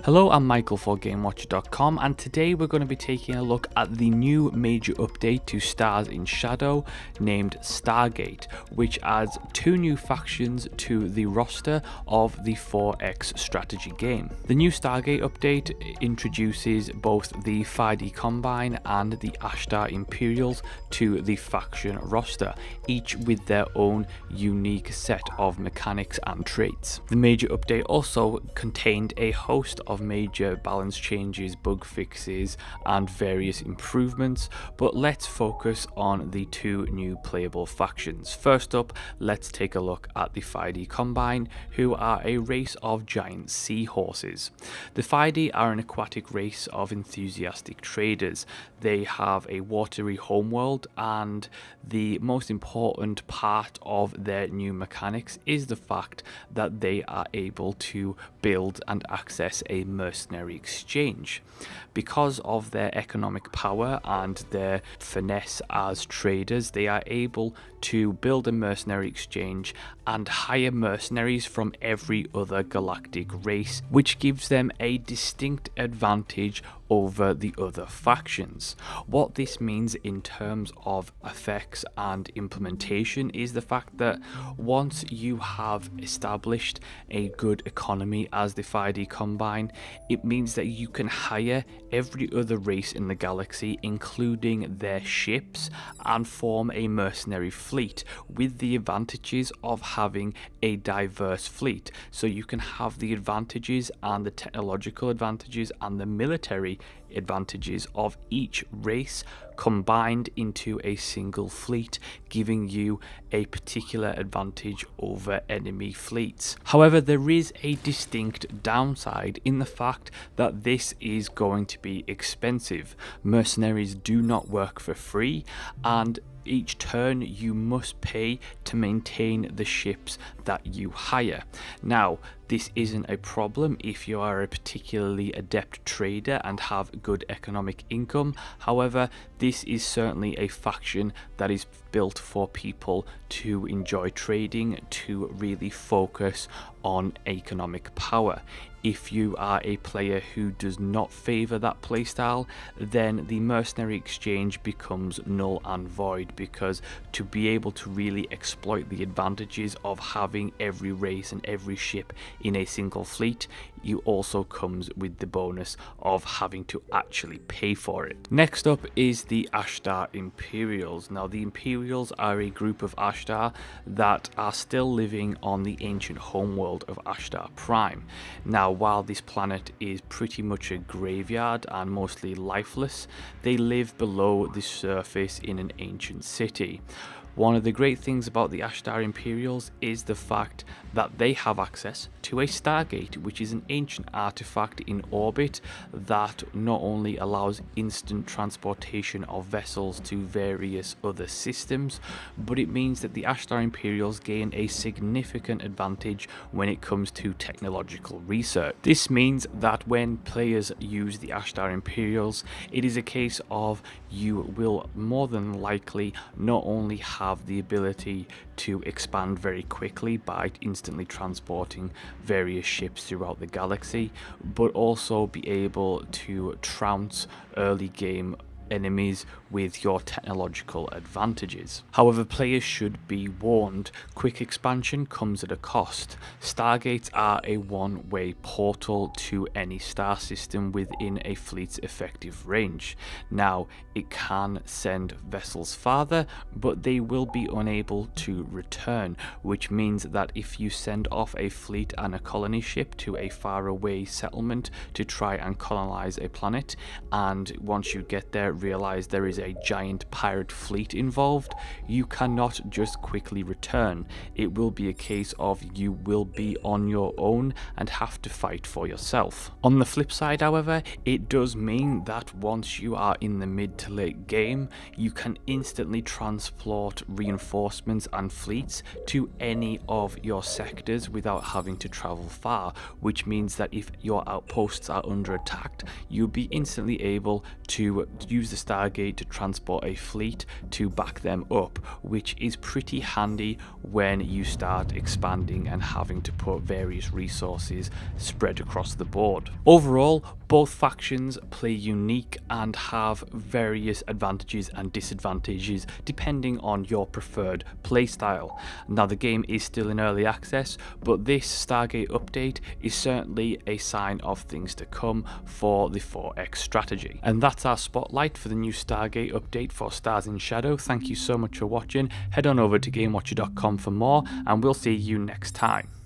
Hello, I'm Michael for GameWatcher.com, and today we're going to be taking a look at the new major update to Stars in Shadow named Stargate, which adds 2 new factions to the roster of the 4X strategy game. The new Stargate update introduces both the 5D Combine and the Ashtar Imperials to the faction roster, each with their own unique set of mechanics and traits. The major update also contained a host of major balance changes, bug fixes, and various improvements, but let's focus on the 2 new playable factions. First up, let's take a look at the 5D Combine, who are a race of giant seahorses. The 5D are an aquatic race of enthusiastic traders. They have a watery homeworld, and the most important part of their new mechanics is the fact that they are able to build and access a mercenary exchange. Because of their economic power and their finesse as traders, they are able to build a mercenary exchange and hire mercenaries from every other galactic race, which gives them a distinct advantage over the other factions. What this means in terms of effects and implementation is the fact that once you have established a good economy as the 5D Combine, it means that you can hire every other race in the galaxy, including their ships, and form a mercenary fleet with the advantages of having a diverse fleet. So you can have the advantages and the technological advantages and the military advantages of each race combined into a single fleet, giving you a particular advantage over enemy fleets. However, there is a distinct downside in the fact that this is going to be expensive. Mercenaries do not work for free, and each turn you must pay to maintain the ships that you hire. Now, this isn't a problem if you are a particularly adept trader and have good economic income. However, this is certainly a faction that is built for people to enjoy trading, to really focus on economic power. If you are a player who does not favour that playstyle, then the mercenary exchange becomes null and void, because to be able to really exploit the advantages of having every race and every ship in a single fleet, you also comes with the bonus of having to actually pay for it. Next up is the Ashtar Imperials. Now, the Imperials are a group of Ashtar that are still living on the ancient homeworld of Ashtar Prime. Now, while this planet is pretty much a graveyard and mostly lifeless, they live below the surface in an ancient city. One of the great things about the Ashtar Imperials is the fact that they have access to a Stargate, which is an ancient artifact in orbit that not only allows instant transportation of vessels to various other systems, but it means that the Ashtar Imperials gain a significant advantage when it comes to technological research. This means that when players use the Ashtar Imperials, it is a case of you will more than likely not only have the ability to expand very quickly by instantly transporting various ships throughout the galaxy, but also be able to trounce early game enemies with your technological advantages. However, players should be warned, quick expansion comes at a cost. Stargates are a one-way portal to any star system within a fleet's effective range. Now, it can send vessels farther, but they will be unable to return, which means that if you send off a fleet and a colony ship to a faraway settlement to try and colonize a planet, and once you get there realize there is a giant pirate fleet involved, you cannot just quickly return. It will be a case of you will be on your own and have to fight for yourself. On the flip side, however, it does mean that once you are in the mid to late game, you can instantly transport reinforcements and fleets to any of your sectors without having to travel far, which means that if your outposts are under attack, you'll be instantly able to use use the Stargate to transport a fleet to back them up, which is pretty handy when you start expanding and having to put various resources spread across the board. Overall, both factions play unique and have various advantages and disadvantages depending on your preferred playstyle. Now, the game is still in early access, but this Stargate update is certainly a sign of things to come for the 4X strategy. And that's our spotlight for the new Stargate update for Stars in Shadow. Thank you so much for watching. Head on over to GameWatcher.com for more, and we'll see you next time.